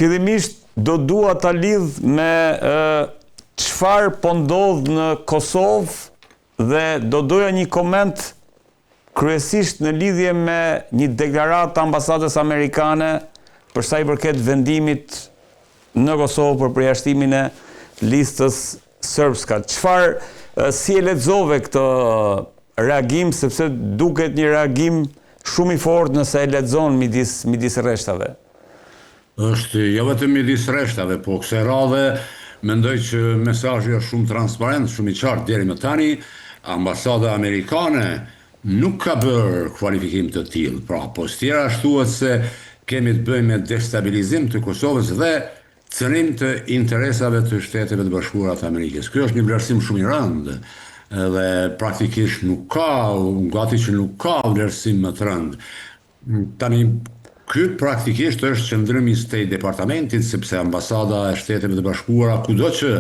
fillimisht do dua ta lidh me çfarë po ndodh në Kosovë dhe do doja një koment kryesisht në lidhje me një deklaratë të ambasadës amerikane për sa i përket vendimit në Kosovë për përjashtimin e listës sërbska. Si e lexove këtë reagim, sepse duket një reagim shumë i fortë nëse e lexon midis rreshtave? Është jo vetëm midis rreshtave, po kësaj radhe mendoj që mesazhi është shumë transparent, shumë i qartë deri më tani. Ambasada amerikane nuk ka bërë kualifikim të tillë. Pra, po tjera thuhet se kemi të bëjmë me destabilizim të Kosovës dhe cënim të interesave të Shteteve të Bashkuara të Amerikës. Ky është një vlerësim shumë i rëndë dhe praktikisht gati që nuk ka vlerësim më të rëndë. Tani ky praktikisht është qëndrimi i State Departamentit, sepse ambasada e Shteteve të Bashkuara kudo që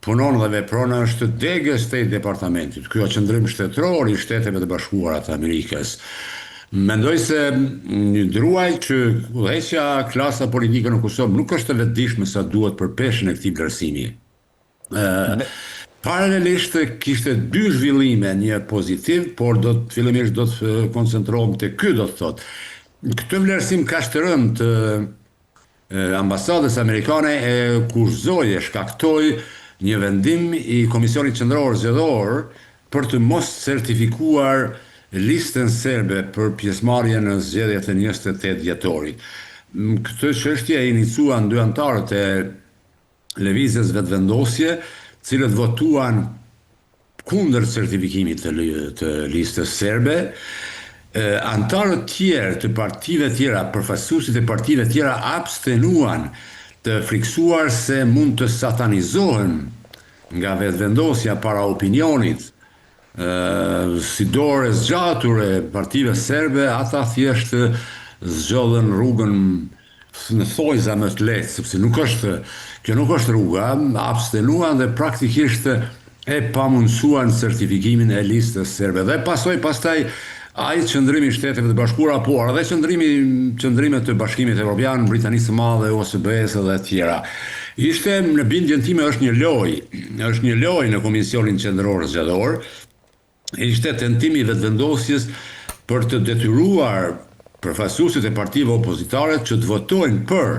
punon dhe vepron është degë e State Departamentit. Ky është qëndrim shtetëror i Shteteve të Bashkuara të Amerikës. Mendoj se një druaj që udhëheqja klasa politike në Kosovë nuk është e vetëdijshme sa duhet për peshën e këtij vlerësimi. Paralelisht kishte dy zhvillime, një pozitiv, por fillimisht do të koncentrohem te ky, do të thotë. Këtë vlerësim kaq të rënd të ambasadës amerikane e kurrëzoi, e shkaktoi një vendim i Komisionit Qendror Zgjedhor për të mos certifikuar listën serbe për pjesëmarrje në zgjedhjet e 28 dhjetorit. Këtë çështje e iniciuan dy anëtarët e lëvizjes vetëvendosje, cilët votuan kundër certifikimit të listës serbe. Antarët tjerë të partive tjera, përfaqësuesit e partive tjera abstenuan, të friksuar se mund të satanizohen nga vetëvendosja para opinionit, si dorë e zgjatur e partive serbe, ata thjesht zgjodhen rrugën në thojza më të lehtë, sepse kjo nuk është rruga, abstenuan dhe praktikisht e pamundsuan certifikimin e listës serbe. Dhe pastaj ai qëndrimi i Shteteve të Bashkuara, por edhe qëndrimet të Bashkimit Evropian, Britanisë së Madhe, OSBE-s dhe tjera. Ishte në bindjen time është një lojë në Komisionin Qendror Zgjedhor. Ishte tentimi i vetëvendosjes për të detyruar përfaqësuesit e partive opozitare që të votojnë për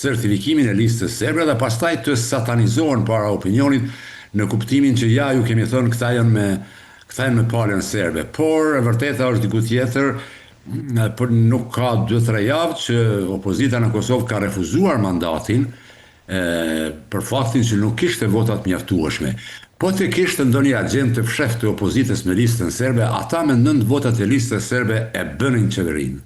certifikimin e listës serbe dhe pastaj të satanizohen para opinionit në kuptimin që ja ju kemi thënë këta janë me palën serbe. Por e vërteta është diku tjetër, për nuk ka 2-3 javë që opozita në Kosovë ka refuzuar mandatin për faktin që nuk kishte votat mjaftueshme. Po të kishte ndonjë agent të fshehtë të opozitës me listën serbe, ata me 9 votat e listës serbe e bënin qeverinë.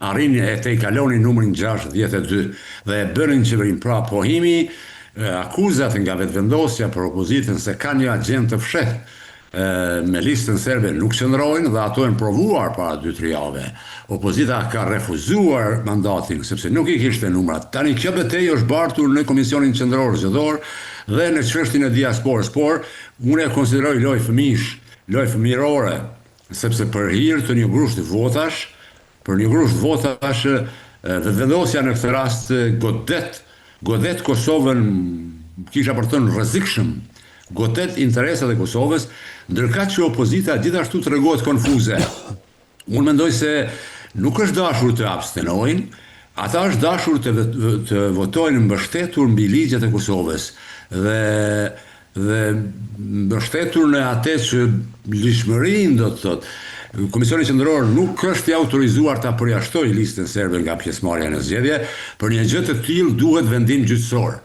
Arrinin e te i kalonin numrin 62 dhe e bënin qeverinë. Pra pohimi akuzat nga vetëvendosja për opozitën se ka një agent të fshehtë me listën serbe nuk qëndrojnë dhe ato janë provuar para 2-3 javë. Opozita ka refuzuar mandatin sepse nuk i kishte numrat. Tani kjo betejë është bartur në Komisionin Qendror Zgjedhor dhe në çështjen e diasporës, por unë e konsideroj lojë fëmijësh, lojë fëmijërore, sepse për hir të një grusht votash, vetëvendosja në këtë rast godet Kosovën, kisha për të thënë rrezikshëm, godet interesat e Kosovës, ndërkaq që opozita gjithashtu tregohet konfuze. Unë mendoj se nuk është dashur të abstenojnë, ata është dashur të votojnë mbështetur mbi ligjet e Kosovës dhe mbështetur në atë që lishmërinë, do të thotë. Komisioni Qendror nuk është i autorizuar ta përjashtojë listën serbe nga pjesëmarrja në zgjedhje, për një gjë të tillë duhet vendim gjyqësor.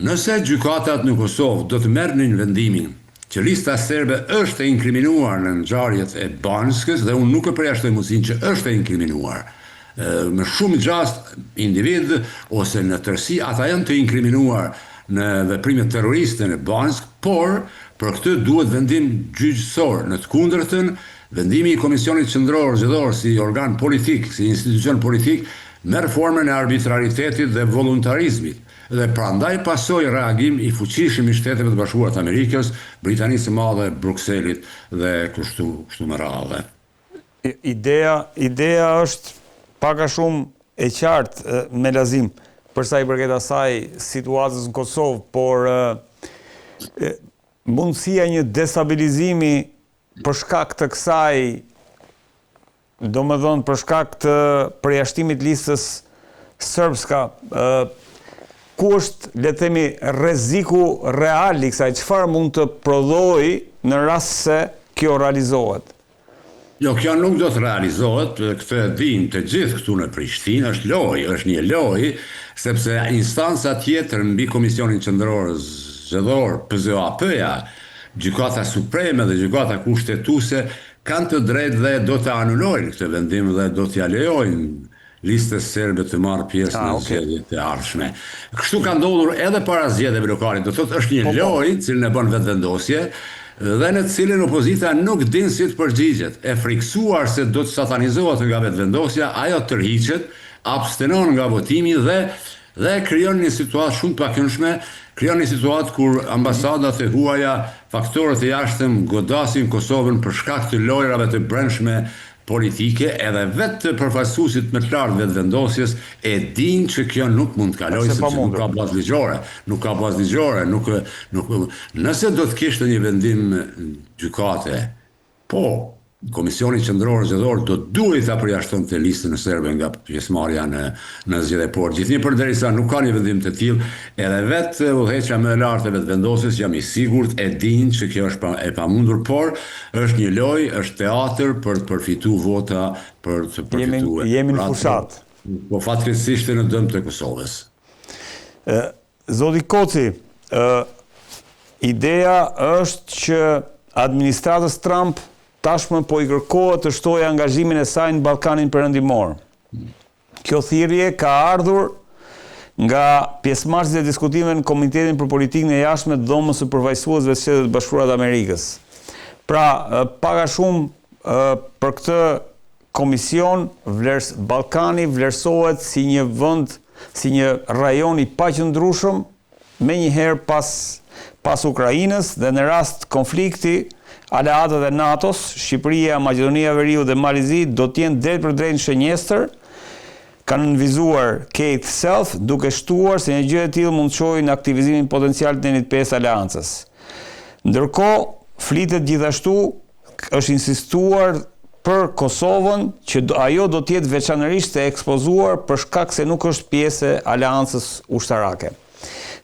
Nëse gjykatat në Kosovë do të merrnin vendimin që lista serbe është e inkriminuar në ngjarjet e Banskës, dhe unë nuk e përjashtoj mundësinë që është e inkriminuar, me shumë gjast individ ose në tërësi ata janë të inkriminuar në veprime terroriste në Bansk, por për këtë duhet vendim gjyqësor. Në të kundërtën, vendimi i Komisionit Qendror Zgjedhor si organ politik, si institucion politik, merr formën e arbitraritetit dhe voluntarizmit. Dhe prandaj pasoi reagim i fuqishëm i Shteteve të Bashkuara të Amerikës, Britanisë së Madhe, Brukselit dhe kështu me radhë. Ideja është pak a shumë e qartë me Lazim. për sa i përket asaj situatës në Kosovë, por mundësia një destabilizimi për shkak të kësaj, domethënë për shkak të përjashtimit listës serbska, ku është, le të themi, rreziku real i kësaj, çfarë mund të prodhojë në rast se kjo realizohet? Jo, kjo nuk do të realizohet, këtë e dinë të gjithë këtu në Prishtinë, është një lojë, sepse instanca tjetër mbi Komisionin Qendror Zgjedhor, PZOAP-ja, Gjykata Supreme dhe Gjykata Kushtetuese kanë të drejtë dhe do të anulojnë këtë vendim dhe do t'ja lejojnë listës serbe të marrë pjesë në zgjedhjet e ardhshme. Kështu ka ndodhur edhe para zgjedhjeve lokale, do thotë është një lojë cilën e bën vetëvendosje dhe në cilën opozita nuk din si të përgjigjet. E friksuar se do të satanizohet nga vetëvendosja, ajo tërhiqet, abstenon nga votimi dhe krijon një situatë shumë të pakëndshme, krijon një situatë kur ambasadat e huaja, faktorët e jashtëm godasin Kosovën për shkak të lojrave të brendshme politike, edhe vetë përfaqësuesit më të lartë vetëvendosjes e dinë që kjo nuk mund të kalojë sepse nuk ka bazë ligjore, nëse do të kishte një vendim gjykate, po Komisioni Qendror Zgjedhor do duhet ta përjashtonte listën serbe nga pjesëmarrja në zgjedhje, por gjithnjë përderisa nuk ka një vendim të tillë, edhe vetë udhëheqja më e lartë e vetëvendosjes jam i sigurt e dinë që kjo është e pamundur, por është një lojë, është teatër për të përfituar vota, për të përfituar. Jemi në fushat. Po fatkeqësisht në dëm të Kosovës. Zoti Koci, ideja është që administratës Trump tashmë po i kërkohet të shtojë angazhimin e saj në Ballkanin Perëndimor. Kjo thirrje ka ardhur nga pjesëmarrësit e diskutimeve në Komitetin për Politikën e Jashtme të Dhomës së Përfaqësuesve të Shtetit Bashkuar të Amerikës. Pra, pak a shumë për këtë komision, Ballkani vlerësohet si një vend, si një rajon i paqëndrueshëm, menjëherë pas Ukrainës dhe në rast konflikti, aleatët e NATO-s, Shqipëria, Maqedonia e Veriut dhe Malizi do të jenë drejt për drejt shënjestër, kanë nënvizuar Kate Self, duke shtuar se një gjë e tillë mund të çojë në aktivizimin potencial të Nenit 5 aleancës. Ndërkohë, flitet gjithashtu, është insistuar për Kosovën që ajo do të jetë veçanërisht e ekspozuar për shkak se nuk është pjesë e aleancës ushtarake.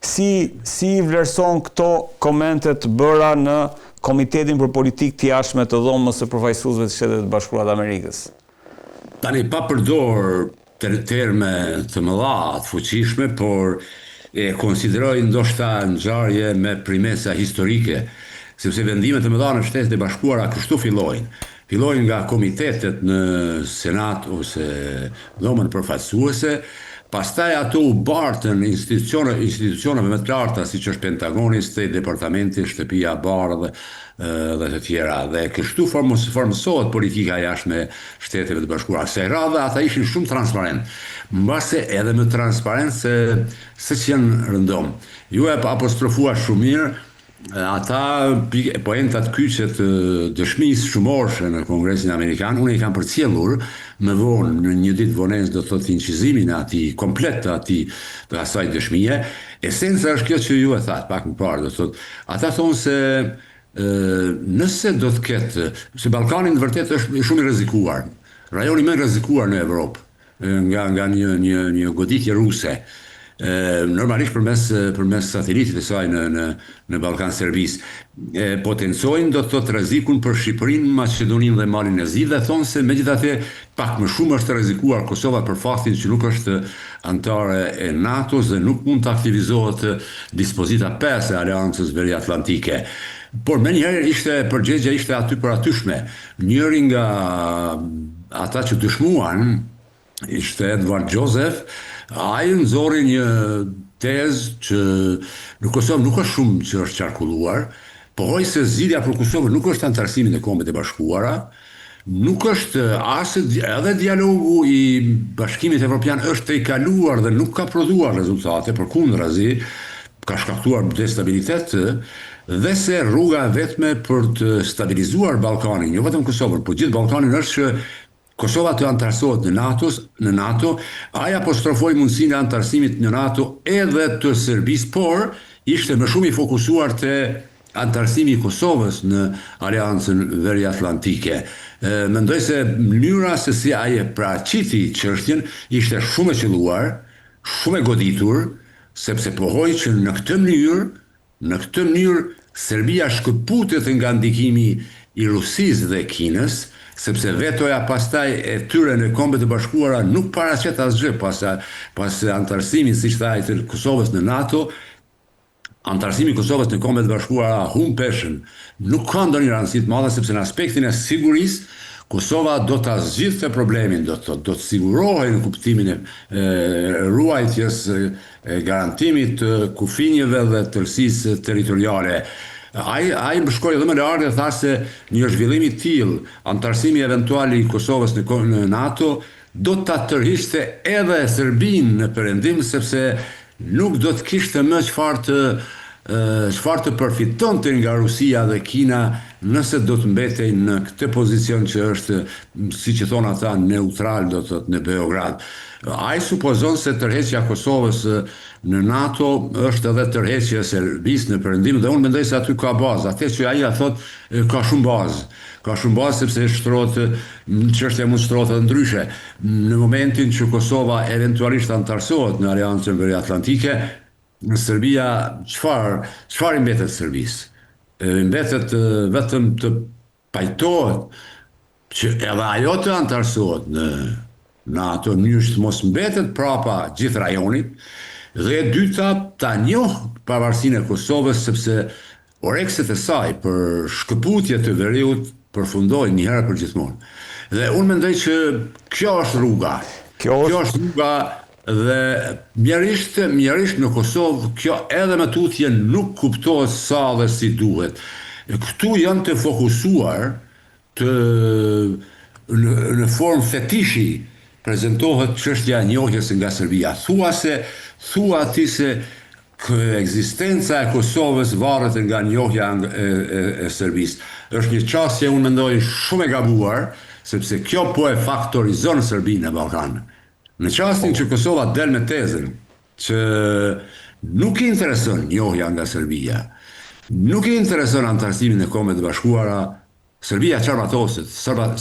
Si vlerëson këto komente të bëra në Komitetin për Politikë të Jashtme të Dhomës së Përfaqësuesve të Shtetit Bashkuar të Amerikës? Tani pa përdor terme të mëdha, të fuqishme, por e konsideroj ndoshta ngjarje me primesa historike, sepse vendimet e mëdha në Shtetet e Bashkuara kështu fillojnë. Fillojnë nga komitetet në Senat ose Dhomën Përfaqësuese, pastaj ato u bartën institucioneve më të larta siç është Pentagoni, State Departamenti, Shtëpia e Bardhë dhe të tjera. Dhe kështu formësohet politika jashtme Shteteve të Bashkuara. Se radha ata ishin shumë transparent. Mbase edhe më transparent se që janë rëndom. Ju e apostrofua shumë mirë ata poentat kyçe të dëshmisë shumorshë në Kongresin Amerikan. Unë i kam përcjellur më vonë në një ditë vonesë, do të thotë incizimin komplet të asaj dëshmie. Esenca është kjo që ju e thatë pak më parë, do të thotë. Ata thonë se nëse do të ketë, se Ballkani në vërtet është shumë i rrezikuar, rajoni më i rrezikuar në Evropë nga një goditje ruse. Normalisht përmes satelitit e saj në Ballkan Serbis, potencojnë do të thotë rrezikun për Shqipërinë, Maqedoninë dhe Malin e Zi, dhe thonë se megjithatë pak më shumë është rrezikuar Kosova për faktin që nuk është antare e NATO-s dhe nuk mund të aktivizohet dispozita 5 e Aleancës Veriatlantike. Por menjëherë përgjigja ishte aty për atyshme. Njëri nga ata që dëshmuan ishte Edward Joseph. Ai nxorri një tezë që në Kosovë nuk është shumë që është qarkulluar, pohoj se zgjidhja për Kosovën nuk është antarësimin e Kombeve të Bashkuara, nuk është edhe dialogu i Bashkimit Evropian është të i kaluar dhe nuk ka prodhuar rezultate, përkundrazi ka shkaktuar destabilitet, dhe se rruga vetme për të stabilizuar Ballkanin, jo vetëm Kosovën, por gjithë Ballkanin është që Kosova të antarësohet në NATO, ai apostrofoi mundësinë e antarësimit në NATO edhe të Serbisë, por ishte më shumë i fokusuar te antarësimi i Kosovës në Aleancën Veriatlantike. Mendoj se mënyra se si ai e paraqiti çështjen ishte shumë e qelluar, shumë e goditur, sepse pohoi që në këtë mënyrë Serbia shkëputet nga ndikimi i Rusisë dhe Kinës, sepse vetoja pastaj e tyre në Kombet e Bashkuara nuk paraqet asgjë pas antarësimit, siç tha ai, të Kosovës në NATO. Antarësimi i Kosovës në Kombet e Bashkuara humb peshën. Nuk ka ndonjë rëndësi të madhe, sepse në aspektin e sigurisë Kosova do ta zgjidhte problemin, do të sigurohej në kuptimin e ruajtjes, garantimit të kufinjeve dhe tërësisë territoriale. Ai më shkoi edhe më lart dhe tha se një zhvillim i tillë, antarësimi eventual i Kosovës në NATO, do ta tërhiqte edhe Serbinë në perëndim, sepse nuk do të kishte më çfarë të përfitonte nga Rusia dhe Kina nëse do të mbetej në këtë pozicion që është, siç e thon ata, neutral, do të thotë, në Beograd. Ai supozon se tërheqja e Kosovës në NATO është edhe tërheqja e Serbisë në perëndim, dhe unë mendoj se aty ka bazë. Atë që ai thot ka shumë bazë. Ka shumë bazë sepse çështja mund shtrohet edhe ndryshe. Në momentin që Kosova eventualisht antarësohet në Aleancën Veriatlantike, në Serbia çfarë i mbetet Serbisë? Mbetet vetëm të pajtohet që edhe ajo të antarësohet në ato mënyrë që mos mbetet prapa gjithë rajonit, dhe e dyta ta njoh pavarësinë e Kosovës, sepse orekset e saj për shkëputje të veriut përfundojnë një herë për gjithmonë. Dhe unë mendoj që kjo është rruga. Kjo është rruga. Dhe mjerisht në Kosovë kjo edhe me tutje nuk kuptohet sa dhe si duhet. Këtu janë të fokusuar në formë fetishi prezentohet çështja e njohjes nga Serbia. Thua ti se ekzistenca e Kosovës varet nga njohja e Serbisë. Është një çështje, unë mendoj, shumë e gabuar, sepse kjo po e faktorizon Serbinë në Ballkan. Në çastin që Kosova del me tezën që nuk i intereson njohja nga Serbia, nuk i intereson antarësimi në Kombet e Bashkuara, Serbia çarmatoset.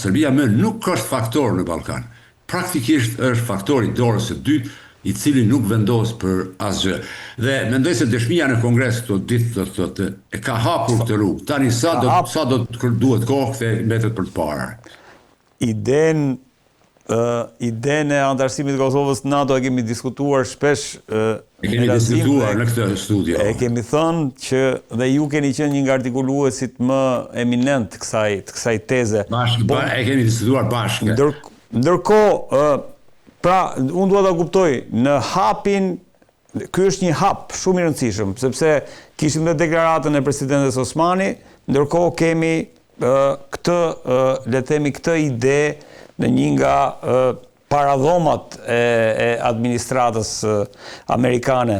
Serbia më nuk është faktor në Ballkan. Praktikisht është faktori dorës së dytë, i cili nuk vendos për asgjë. Dhe mendoj se dëshmia në Kongres këto ditë e ka hapur këtë rrugë. Tani sa do të duhet kohë këtë mbetet për të parë. Idenë e antarësimit të Kosovës në NATO e kemi diskutuar shpesh kemi diskutuar në këtë studio. E kemi thënë që dhe ju keni qenë një nga artikuluesit më eminent të kësaj teze. E kemi diskutuar bashkë. Ndërkohë, pra, unë duhet ta kuptoj, në hapin, ky është një hap shumë i rëndësishëm, sepse kishim dhe deklaratën e presidentes Osmani, ndërkohë kemi këtë ide në një nga paradhomat e administratës amerikane.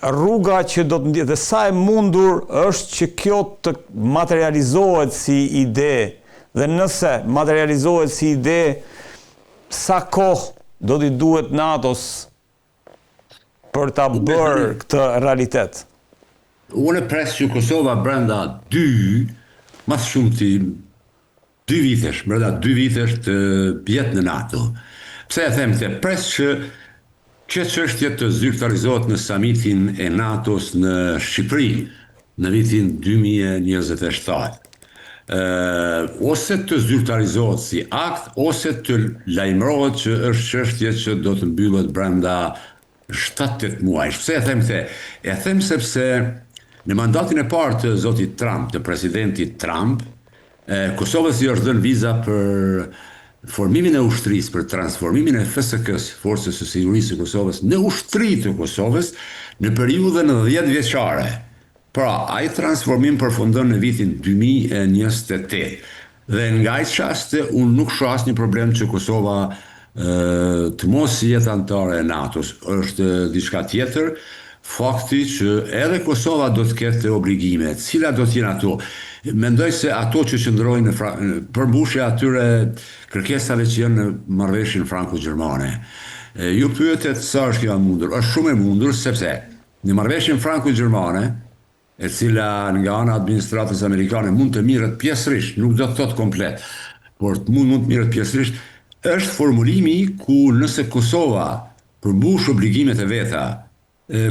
Rruga që do të ndjetë, dhe sa e mundur është që kjo të materializohet si ide, dhe nëse materializohet si ide, sa kohë do t'i duhet NATO-s për ta bërë këtë realitet? Unë pres që Kosova brenda mas shumë ti 2 vitesh, brenda 2 vitesh të jetë në NATO. Pse e them këtë? Pres që kjo çështje të zyrtarizohet në samitin e NATO-s në Shqipëri në vitin 2027. Ose të zyrtarizohet si akt, ose të lajmërohet që është çështje që do të mbyllet brenda 7-8 muajsh. Pse e them këtë? E them sepse në mandatin e parë të zotit Trump, të presidentit Trump, Kosovës i është dhënë viza për formimin e ushtrisë, për transformimin e FSK-s, Forcës së Sigurisë së Kosovës, në ushtri të Kosovës në periudhën 10 vjeçare. Pra, ai transformim përfundon në vitin 2028. Dhe nga ai çasti unë nuk shoh asnjë problem që Kosova të mos jetë antare e NATO-s. Është diçka tjetër. fakti që edhe Kosova do të ketë obligime, cila do t'jenë ato. Mendoj se ato që qëndrojnë në përmbushja atyre kërkesave që janë në marrëveshjen franko-gjermane. Ju pyetet sa është kjo e mundur. Është shumë e mundur sepse në marrëveshjen franko-gjermane, e cila nga ana administratës amerikane mund të mirret pjesërisht, nuk do të thotë komplet, por mund të mirret pjesërisht, është formulimi ku nëse Kosova përmbush obligimet e veta,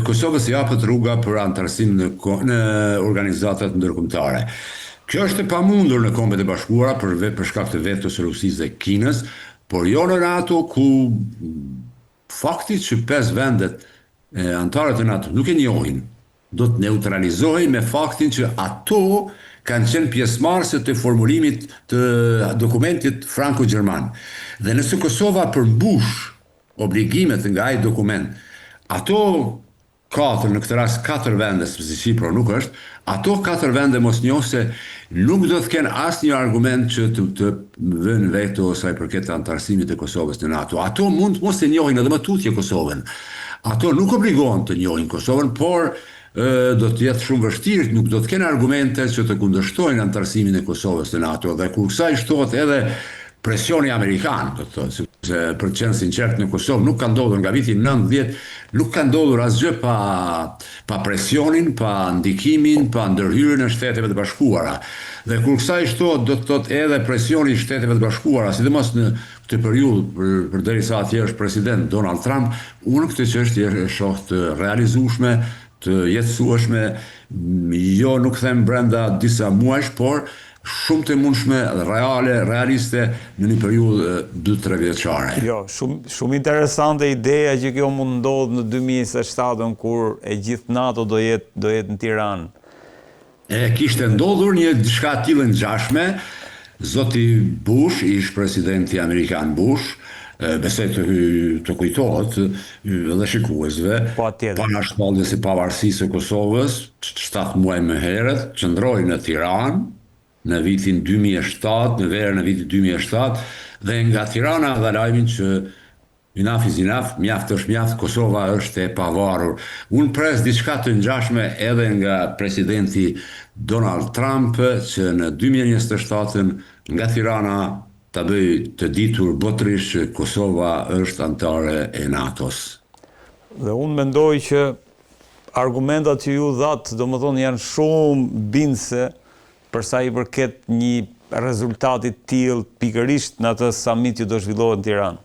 Kosovës japet rruga për antarësim në organizatat ndërkombëtare. Kjo është e pamundur në Kombet e Bashkuara për shkak të vetos së Rusisë dhe Kinës, por jo në NATO ku fakti që 5 vendet antarët e NATO nuk e njohin, do të neutralizohen me faktin që ato kanë qenë pjesëmarrëse të formulimit të dokumentit franko-gjerman. Dhe nëse Kosova përmbush obligimet nga ai dokument, ato 4, në këtë rast 4 vende, sepse Shqipëria nuk është, ato 4 vende mosnjohëse nuk do të kenë asnjë argument që të vënë veto sa i përket antarësimit të Kosovës në NATO. Ato mund mos e njohin edhe më tutje Kosovën. Ato nuk obligohen të njohin Kosovën, por do të jetë shumë vështirë, nuk do të kenë argumente që të kundërshtojnë antarësimin e Kosovës në NATO. Dhe kur kësaj shtohet edhe presioni amerikan, do të thotë, sepse për të qenë sinqert në Kosovë nuk ka ndodhur nga viti 90, nuk ka ndodhur asgjë pa presionin, pa ndikimin, pa ndërhyrjen e Shteteve të Bashkuara. Dhe kur kësaj shtohet, do të thotë edhe presioni i Shteteve të Bashkuara, sidomos në këtë periudhë përderisa atje është president Donald Trump, unë këtë çështje e shoh të realizueshme, të jetësueshme, jo nuk them brenda disa muajsh, por shumë të mundshme, realiste në një periudhë 2-3 vjeçare. Jo, shumë interesante ideja që kjo mund ndodhë në 2027 kur e gjithë NATO do jetë në Tiranë. Kishte ndodhur një diçka të tillë ngjashme, zoti Bush, ish presidenti amerikan Bush, besoj të kujtohet edhe shikuesve, para shpalljes së pavarësisë së Kosovës, 7 muaj më herët, qëndroi në Tiranë në vitin 2007, në verën e vitit 2007, dhe nga Tirana dha lajmin që enough is enough, mjaft është mjaft, Kosova është e pavarur. Unë pres diçka të ngjashme edhe nga presidenti Donald Trump, që në 2027 nga Tirana ta bëj të ditur botërisht që Kosova është antare e NATO-s. Dhe unë mendoj që argumentat që ju dhatë, domethënë janë shumë bindëse për sa i përket një rezultati të tillë pikërisht në atë summit që do zhvillohet në Tiranë.